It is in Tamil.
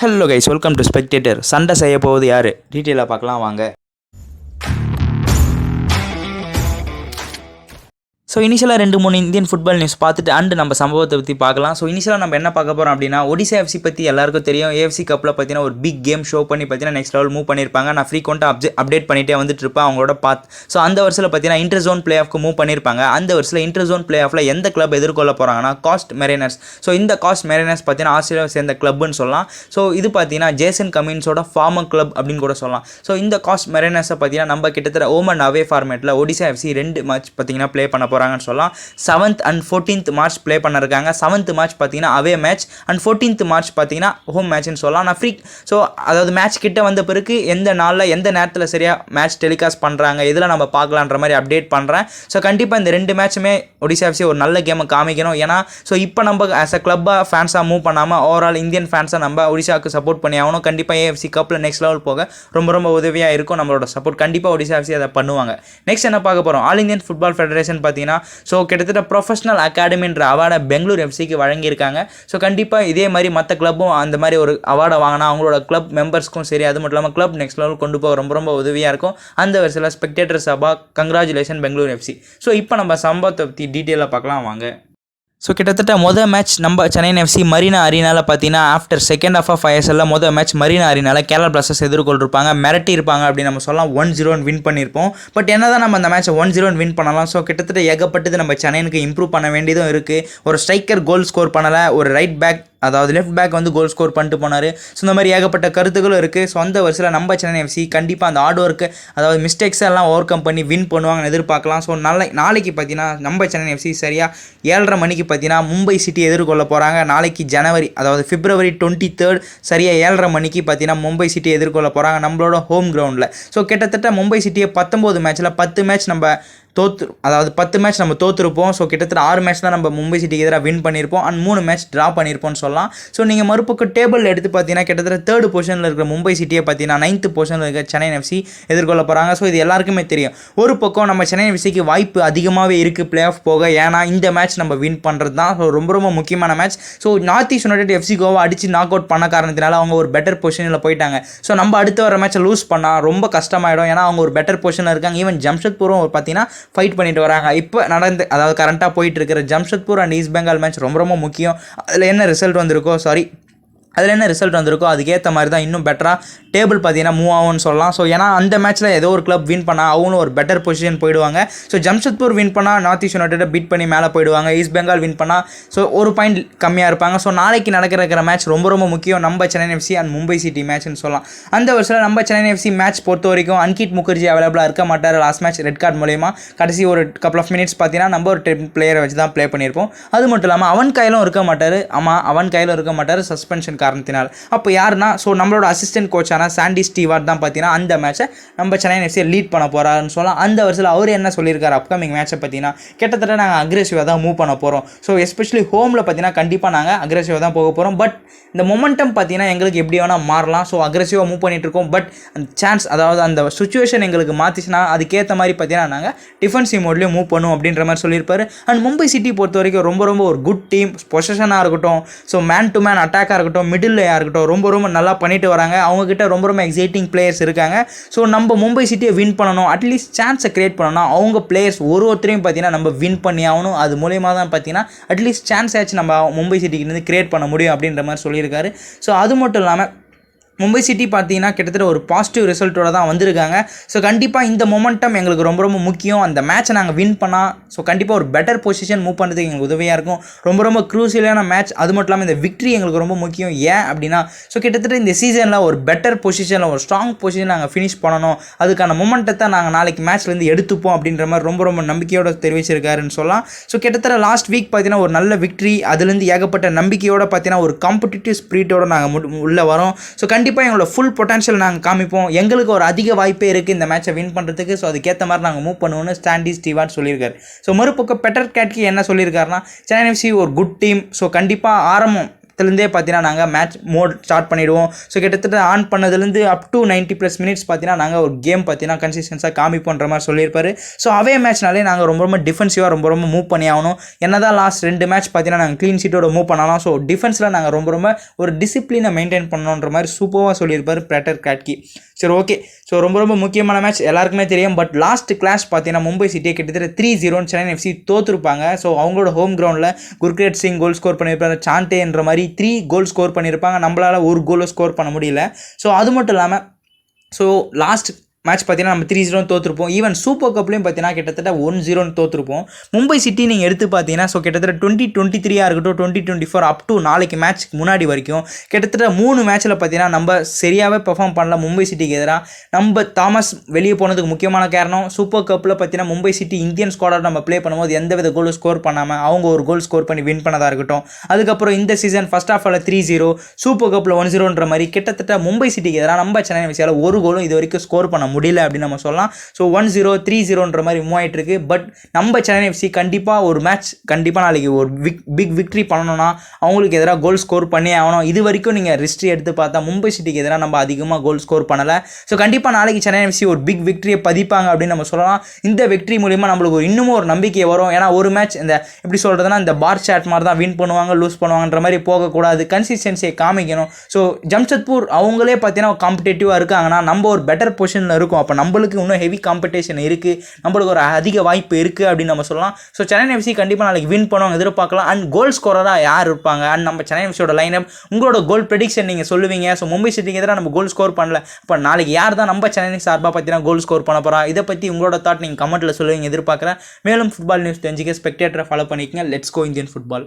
Hello guys, welcome to Spectator. சண்டை செய்ய போவது யாரு டீட்டெயிலாக பார்க்கலாம் வாங்க. ஸோ இனிஷியலாக 2-3 இந்தியன் ஃபுட்பால் நியூஸ் பார்த்துட்டு அண்டு நம்ம சம்பவத்தை பற்றி பார்க்கலாம். ஸோ இனிஷியலாக நம்ம என்ன பார்க்க போகிறோம் அப்படின்னா, ஒடிசா எஃப்சி பற்றி எல்லாருக்கும் தெரியும். ஏஎஃப்சி கப்பில் பார்த்தீங்கன்னா ஒரு பிக் கேம் ஷோ பண்ணி பார்த்தீங்கன்னா நெக்ஸ்ட் லெவல் மூவ் பண்ணியிருப்பாங்க. நான் ஃப்ரீக்வெண்ட்டாக அப்டேட் பண்ணிகிட்டே வந்துட்டு இருப்பேன் அவங்களோட ஸோ அந்த வருஷத்தில் பார்த்தீங்கன்னா இன்டர் ஜோன் பிளே ஆஃப்க்கு மூவ் பண்ணியிருப்பாங்க. அந்த வருஷத்தில் இன்டர் ஜோன் பிளே ஆஃபில் எந்த கிளப் எதிர்கொள்ள போகிறாங்கன்னா காஸ்ட் மெரினர்ஸ். ஸோ இந்த காஸ்ட் மெரினர்ஸ் பார்த்தீங்கன்னா ஆஸ்திரேலியாவை சேர்ந்த கிளப்னு சொல்லலாம். ஸோ இது பார்த்தீங்கன்னா ஜேசன் கமின்ஸோட ஃபார்மர் கிளப் அப்படின்னு கூட சொல்லலாம். ஸோ இந்த காஸ்ட் மெரினர்ஸை பார்த்தீங்கன்னா நம்ம கிட்டத்தட்ட ஓமன் அவே ஃபார்மேட்டில் ஒடிசா எஃப்சி 2 மேட்ச் பார்த்தீங்கன்னா ப்ளே பண்ண போகிறாங்கன்னு சொல்லலாம். 7th and 14th March play பண்ணிருக்காங்க. 7th மார்ச் பார்த்தீங்கன்னா அவே மேட்ச் அண்ட் 14th மார்ச் பார்த்தீங்கன்னா ஹோம் மேட்ச்னு சொல்லலாம். நான் ஸோ அதாவது மேட்ச் கிட்ட வந்த பிறகு எந்த நாளில் எந்த நேரத்தில் சரியாக மேட்ச் டெலிகாஸ்ட் பண்ணுறாங்க இதில் நம்ம பார்க்கலான்ற மாதிரி அப்டேட் பண்ணுறேன். ஸோ கண்டிப்பாக இந்த 2 மேட்சுமே ஒடிசா எஃப்சி ஒரு நல்ல கேமை காமிக்கணும். ஏன்னா ஸோ இப்போ நம்ம ஆஸ் அ கிளப்பாக ஃபேன்ஸாக மூவ் பண்ணாமல் ஓவரால் இந்தியன் ஃபேன்ஸாக நம்ம ஒடிசாவுக்கு சப்போர்ட் பண்ணி ஆகணும். கண்டிப்பாக ஏஎஃப்சி கப்பில் நெக்ஸ்ட் லெவல் போக ரொம்ப உதவியாக இருக்கும். நம்மளோட சப்போர்ட் கண்டிப்பாக ஒடிசா எஃப்சி அதை பண்ணுவாங்க. நெக்ஸ்ட் என்ன பார்க்க போகிறோம், ஆல் இந்தியன் ஃபுட்பால் ஃபெடரேஷன் பார்த்தீங்கன்னா ஸோ கிட்டத்தட்ட ப்ரொஃபஷனல் அகாடமின்ற அவார்டை பெங்களூர் எஃப்சிக்கு வழங்கியிருக்காங்க. ஸோ கண்டிப்பாக இதே மாதிரி மற்ற கிளப்பும் அந்த மாதிரி ஒரு அவார்டை வாங்கினா அவங்களோட கிளப் மெம்பர்ஸ்க்கும் சரி, அது மட்டும் இல்லாமல் கிளப் நெக்ஸ்ட் லெவல் கொண்டு போக ரொம்ப உதவியாக இருக்கும். அந்த வருஷத்தில் ஸ்பெக்டேட்டர் சபா கங்க்ராச்சுலேஷன் பெங்களூர் எஃப்சி. ஸோ இப்போ நம்ம சம்பவத்தை பற்றி டீட்டெயிலாக பார்க்கலாம் வாங்க. ஸோ கிட்டத்தட்ட மொதல் மேட்ச் நம்ம சென்னை எஃப்சி மரீனா அரினாவில் பார்த்தீங்கன்னா ஆஃப்டர் செகண்ட் ஆஃப் ஐஎஸ்எல்ல மொதல் மேட்ச் மரீனா அரினாவில் கேரளா பிளாஸ்டர்ஸ் எதிர்கொண்டிருப்பாங்க. மிரட்டி இருப்பாங்க அப்படின்னு நம்ம சொல்லலாம். 1-0 வின் பண்ணியிருப்போம். பட் என்ன தான் நம்ம அந்த மேட்ச்சை 1-0 வின் பண்ணலாம். ஸோ கிட்டத்தட்ட ஏகப்பட்டது நம்ம சென்னைக்கு இம்ப்ரூவ் பண்ண வேண்டியதும் இருக்குது. ஒரு ஸ்ட்ரைக்கர் கோல் ஸ்கோர் பண்ணலை, ஒரு ரைட் பேக் அதாவது லெஃப்ட் பேக் வந்து கோல் ஸ்கோர் பண்ணிட்டு போனார். ஸோ இந்த மாதிரி ஏகப்பட்ட கருத்துக்களும் இருக்குது. ஸோ அந்த வருஷத்தில் நம்ம சென்னை எஃப்சி கண்டிப்பாக அந்த ஹார்ட் ஒர்க்கு அதாவது மிஸ்டேக்ஸ் எல்லாம் ஓவர் கம் பண்ணி வின் பண்ணுவாங்கன்னு எதிர்பார்க்கலாம். ஸோ நாளைக்கு பார்த்தீங்கன்னா நம்ம சென்னை எஃப்சி சரியாக 7:30 மணிக்கு பார்த்தீங்கன்னா மும்பை சிட்டி எதிர்கொள்ள போகிறாங்க. நாளைக்கு பிப்ரவரி 23 சரியாக 7:30 மணிக்கு பார்த்தீங்கன்னா மும்பை சிட்டி எதிர்கொள்ள போகிறாங்க நம்மளோட ஹோம் கிரவுண்டில். ஸோ கிட்டத்தட்ட மும்பை சிட்டியை 19 மேட்ச்சில் 10 மேட்ச் நம்ம 10 மேட்ச் நம்ம தோற்றுருப்போம். ஸோ கிட்டத்தட்ட 6 மேட்ச் தான் நம்ம மும்பை சிட்டிக்கு எதிராக வின் பண்ணியிருப்போம் அண்ட் 3 மேட்ச் ட்ரா பண்ணியிருப்போம்னு சொல்லலாம். ஸோ நீங்கள் மறுபக்கம் டேபிள் எடுத்து பார்த்தீங்கன்னா கிட்டத்தட்ட 3rd பொசிஷனில் இருக்கிற மும்பை சிட்டியை பார்த்தீங்கன்னா 9th பொசிஷனில் இருக்கிற சென்னை எஃப்சி எதிர்கொள்ள போகிறாங்க. ஸோ இது எல்லாருக்குமே தெரியும். ஒரு பக்கம் நம்ம சென்னை எஃப்சிக்கு வாய்ப்பு அதிகமாகவே இருக்குது பிளே ஆஃப் போக. ஏன்னா இந்த மேட்ச் நம்ம வின் பண்ணுறது தான் ஸோ ரொம்ப முக்கியமான match. So North East United FC Goa அடித்து நாக் அவுட் பண்ண காரணத்தினால அவங்க ஒரு பெட்டர் பொசிஷனில் போயிட்டாங்க. ஸோ நம்ம அடுத்து வர மேட்ச்சை லூஸ் பண்ணால் ரொம்ப கஷ்டமாயிடும். ஏன்னா அவங்க ஒரு பெட்டர் பொசிஷனில் இருக்காங்க. ஈவன் ஜம்ஷெட்பூரும் பார்த்தீங்கன்னா ஃபைட் பண்ணிட்டு வராங்க. இப்போ அதாவது கரண்ட்டாக போயிட்டு இருக்கிற Jamshedpur and East Bengal match ரொம்ப முக்கியம். அதில் என்ன ரிசல்ட் வந்திருக்கோ அதுக்கேற்ற மாதிரி தான் இன்னும் பெட்டராக டேபிள் பார்த்தீங்கன்னா மூவ் ஆகும்னு சொல்லலாம். ஸோ ஏன்னா அந்த மேட்ச்சில் ஏதோ ஒரு கிளப் வின் பண்ணால் அவங்களும் ஒரு பெட்டர் பொசிஷன் போயிடுவாங்க. ஸோ ஜம்ஷெட்பூர் வின் பண்ணால் நார்த் ஈஸ்ட் யுனைடெட் பீட் பண்ணி மேலே போயிடுவாங்க. ஈஸ்ட் பெங்கால் வின் பண்ணால் ஸோ ஒரு பாயிண்ட் கம்மியாக இருப்பாங்க. ஸோ நாளைக்கு நடக்கிற மேட்ச் ரொம்ப முக்கியம். நம்ம Chennai FC and Mumbai City மேட்ச்னு சொல்லலாம். அந்த வருஷத்தில் நம்ம சென்னை எஃப்சி மேட்ச் பொறுத்த வரைக்கும் அன்கிட் முகர்ஜி அவைலபிளாக இருக்க மாட்டார். லாஸ்ட் மேட்ச் ரெட் கார்டு மூலயமா கடைசி ஒரு கப்பல் ஆஃப் மினிட்ஸ் பார்த்தீங்கன்னா நம்ம ஒரு 10 பிளேயரை வச்சு தான் ப்ளே பண்ணியிருப்போம். அது மட்டும் இல்லாமல் அவன் கையிலும் இருக்க மாட்டார் சஸ்பென்ஷன் காரணத்தினால். அப்போ யாருன்னா ஸோ நம்மளோட அசிஸ்டன்ட் கோச்சான சாண்டி ஸ்டீவார்ட் தான் பார்த்தீங்கன்னா அந்த மேட்சை நம்ம சென்னை எஃப்சியை லீட் பண்ண போகிறாருன்னு சொல்லலாம். அந்த வருஷத்தில் அவர் என்ன சொல்லியிருக்காரு அப்கமிங் மேட்சை பார்த்தீங்கன்னா கிட்டத்தட்ட நாங்கள் அக்ரெசிவாக தான் மூவ் பண்ண போகிறோம். ஸோ எஸ்பெஷலி ஹோமில் பார்த்தீங்கன்னா கண்டிப்பாக நாங்கள் அக்ரெசிவாக தான் போக போகிறோம். பட் இந்த மொமெண்டம் பார்த்தீங்கன்னா எங்களுக்கு எப்படி வேணால் மாறலாம். ஸோ அக்ரெசிவாக மூவ் பண்ணிட்டு இருக்கோம். பட் அந்த சான்ஸ் அதாவது அந்த சுச்சுவேஷன் எங்களுக்கு மாற்றிச்சுன்னா அதுக்கேற்ற மாதிரி பார்த்தீங்கன்னா நாங்கள் டிஃபென்சிவ் மோட்லேயும் மூவ் பண்ணுவோம் அப்படின்ற மாதிரி சொல்லியிருப்பாரு. அண்ட் மும்பை சிட்டி பொறுத்த வரைக்கும் ரொம்ப ஒரு குட் டீம். பொசிஷனாக இருக்கட்டும், ஸோ மேன் டு மேன் அட்டாக்காக இருக்கட்டும், மிடில் இருக்கட்டும் ரொம்ப நல்லா பண்ணிட்டு வராங்க. அவங்ககிட்ட ரொம்ப எக்ஸைட்டிங் பிளேயர்ஸ் இருக்காங்க. ஸோ நம்ம மும்பை சிட்டியை வின் பண்ணணும், அட்லீஸ்ட் சான்ஸை கிரியேட் பண்ணணும். அவங்க பிளேயர்ஸ் ஒருத்தரையும் பார்த்தீங்கன்னா நம்ம வின் பண்ணி ஆகணும். அது மூலயமா தான் பார்த்தீங்கன்னா அட்லீஸ்ட் சான்ஸ் ஆச்சு நம்ம மும்பை சிட்டிக்கு கிரியேட் பண்ண முடியும் அப்படின்ற மாதிரி சொல்லியிருக்காரு. ஸோ அது மட்டும் இல்லாமல் மும்பை சிட்டி பார்த்தீங்கன்னா கிட்டத்தட்ட ஒரு பாசிட்டிவ் ரிசல்ட்டோட தான் வந்திருக்காங்க. ஸோ கண்டிப்பாக இந்த மொமெண்டம் எங்களுக்கு ரொம்ப முக்கியம். அந்த மேட்சை நாங்கள் வின் பண்ணால் ஸோ கண்டிப்பாக ஒரு பெட்டர் பொசிஷன் மூவ் பண்ணுறதுக்கு எங்களுக்கு உதவியாக இருக்கும். ரொம்ப க்ரூசியலான மேட்ச். அது மட்டும் இல்லாமல் இந்த விக்ட்ரி எங்களுக்கு ரொம்ப முக்கியம். ஏன் அப்படின்னா ஸோ கிட்டத்தட்ட இந்த சீசனில் ஒரு பெட்டர் பொசிஷனில் ஒரு ஸ்ட்ராங் பொசிஷன் நாங்கள் ஃபினிஷ் பண்ணணும். அதுக்கான மொமெண்டத்தை நாங்கள் நாளைக்கு மேட்ச்லேருந்து எடுத்துப்போம் அப்படின்ற மாதிரி ரொம்ப நம்பிக்கையோடு தெரிவிச்சிருக்காருன்னு சொல்லலாம். ஸோ கிட்டத்தட்ட லாஸ்ட் வீக் பார்த்தீங்கன்னா ஒரு நல்ல விக்ட்ரி, அதுலேருந்து ஏகப்பட்ட நம்பிக்கையோடு பார்த்தீங்கன்னா ஒரு காம்படிட்டிவ் ஸ்பிரிட்டோடு நாங்கள் உள்ளே வரோம். ஸோ கண்டிப்பாக எங்களோட ஃபுல் பொட்டன்ஷியல் நாங்கள் காமிப்போம். எங்களுக்கு ஒரு அதிக வாய்ப்பே இருக்குது இந்த மேட்சை வின் பண்ணுறதுக்கு. ஸோ அதுக்கேற்ற மாதிரி நாங்கள் மூவ் பண்ணுவோம்னு சாண்டி ஸ்டீவார்ட் சொல்லியிருக்காரு. ஸோ மறுபக்கம் பெட்டர் கேட்கி என்ன சொல்லியிருக்காருன்னா சென்னை எஃப்சி ஒரு குட் டீம். ஸோ கண்டிப்பாக இதுலேருந்தே பார்த்தீங்கன்னா நாங்கள் மேட்ச் மோட் ஸ்டார்ட் பண்ணிவிடுவோம். ஸோ கிட்டத்தட்ட ஆன் பண்ணதுலேருந்து அப் டு 90+ மினிட்ஸ் பார்த்தீங்கன்னா நாங்கள் ஒரு கேம் பார்த்தீங்கன்னா கன்சிஸ்டன்ஸாக காமிப்போன்ற மாதிரி சொல்லியிருப்பாரு. ஸோ அவே மேட்ச்னாலே நாங்கள் ரொம்ப டிஃபென்சிவாக ரொம்ப மூவ் பண்ணி ஆகணும். என்ன தான் லாஸ்ட் 2 மேட்ச் பார்த்தீங்கன்னா நாங்கள் க்ளீன் ஷீட்டோட மூவ் பண்ணலாம். ஸோ டிஃபென்ஸில் நாங்கள் ரொம்ப ஒரு டிசிப்ளினை மெயின்டைன் பண்ணணுன்ற மாதிரி சூப்பராக சொல்லியிருப்பார் பேட்டர் காட்கி. சரி, ஓகே. ஸோ ரொம்ப முக்கியமான மேட்ச் எல்லாருக்குமே தெரியும். பட் லாஸ்ட் கிளாஷ் பார்த்தீங்கன்னா மும்பை சிட்டியை கிட்டத்தட்ட 3-0 சென்னை எஃப்சி தோற்றுருப்பாங்க. ஸோ அவங்களோட ஹோம் கிரவுண்டில் குர்க்ரேட் சிங் கோல் ஸ்கோர் பண்ணியிருப்பாங்க, சாண்டேன்ற மாதிரி 3 கோல் ஸ்கோர் பண்ணியிருப்பாங்க. நம்மளால் ஒரு கோலை ஸ்கோர் பண்ண முடியல. ஸோ அது மட்டும் இல்லாமல் லாஸ்ட் மேட்ச் பார்த்தீங்கன்னா நம்ம 3-0 தோற்றுருப்போம். ஈவன் சூப்பர் கப்லையும் பார்த்தீங்கன்னா கிட்டத்தட்ட 1-0 தோற்றுருப்போம். மும்பை சிட்டி நீங்கள் எடுத்து பார்த்தீங்கன்னா கிட்டத்தட்ட 2023 இருக்கட்டும் 2024 அப் டு நாளைக்கு மேட்ச்க்கு முன்னாடி வரைக்கும் கிட்டத்தட்ட 3 மேட்ச்சில் பார்த்தீங்கன்னா நம்ம சரியாகவே பெர்ஃபார்ம் பண்ணல மும்பை சிட்டிக்கு எதிராக. நம்ம தாமஸ் வெளியே போனதுக்கு முக்கியமான காரணம் சூப்பர் கப்பில் பார்த்தீங்கன்னா மும்பை சிட்டி இந்தியன் ஸ்குவாடோட நம்ம ப்ளே பண்ணும்போது எந்தவித கோலும் ஸ்கோர் பண்ணாமல் அவங்க ஒரு கோல் ஸ்கோர் பண்ணி வின் பண்ணதாக இருக்கட்டும். அதுக்கப்புறம் இந்த சீசன் ஃபர்ஸ்ட் ஹாஃபில் 3-0 சூப்பர் கப்பில் 1-0ன்ற மாதிரி கிட்டத்தட்ட மும்பை சிட்டிக்கு எதிராக நம்ம சென்னை எஃப்சியால் ஒரு கோலும் இது வரைக்கும் ஸ்கோர் பண்ண முடியல அப்படின்னு நம்ம சொல்லலாம். ஸோ 1-0 3-0ன்ற மாதிரி மூவ் ஆகிட்டு இருக்கு. பட் நம்ம சென்னை எஃப்சி கண்டிப்பாக ஒரு மேட்ச் கண்டிப்பாக நாளைக்கு ஒரு பிக் விக்ட்ரி பண்ணணும்னா அவங்களுக்கு எதிராக கோல் ஸ்கோர் பண்ணி ஆகணும். இது வரைக்கும் நீங்கள் ஹிஸ்ட்ரி எடுத்து பார்த்தா மும்பை சிட்டிக்கு எதிராக நம்ம அதிகமாக கோல் ஸ்கோர் பண்ணலை. ஸோ கண்டிப்பாக நாளைக்கு சென்னை எஃப்சி ஒரு பிக் விக்ட்ரியை பதிப்பாங்க அப்படின்னு நம்ம சொல்லலாம். இந்த விக்ட்ரி மூலிமா நம்மளுக்கு இன்னமும் ஒரு நம்பிக்கை வரும். ஏன்னா ஒரு மேட்ச் இந்த எப்படி சொல்கிறதுனா இந்த பார் சாட் மாதிரி தான் வின் பண்ணுவாங்க லூஸ் பண்ணுவாங்கன்ற மாதிரி போகக்கூடாது. கன்சிஸ்டன்சியை காமிக்கணும். ஸோ ஜம்ஷெட்பூர் அவங்களே பார்த்தீங்கன்னா காம்படேட்டிவாக இருக்காங்கன்னா நம்ம ஒரு பெட்டர் பொசிஷனில் இருக்கும். அப்போ நம்மளுக்கு இன்னும் ஹெவி காம்படிஷன் இருக்குது, நம்மளுக்கு ஒரு அதிக வாய்ப்பு இருக்குது அப்படின்னு நம்ம சொல்லலாம். ஸோ சென்னை எஃப்சி கண்டிப்பாக நாளைக்கு வின் பண்ணுவாங்க எதிர்பார்க்கலாம். அண்ட் கோல் ஸ்கோரராக யார் இருப்பாங்க அண்ட் நம்ம சென்னை எஃப்சியோட லைனப் உங்களோட கோல் ப்ரெடிக்ஷன் நீங்கள் சொல்லுவீங்க. ஸோ மும்பை சிட்டிக்கு எதிராக நம்ம கோல் ஸ்கோர் பண்ணல, இப்போ நாளைக்கு யார் தான் நம்ம சென்னை சார்பாக பார்த்தீங்கன்னா கோல் ஸ்கோர் பண்ண போகிறா, இதை பற்றி உங்களோட தாட் நீங்கள் கமெண்ட்டில் சொல்லுவீங்க எதிர்பார்க்குறேன். மேலும் ஃபுட்பால் நியூஸ் தெரிஞ்சுக்க ஸ்பெக்டேட்டரை ஃபாலோ பண்ணிக்கங்க. Let's go Indian football.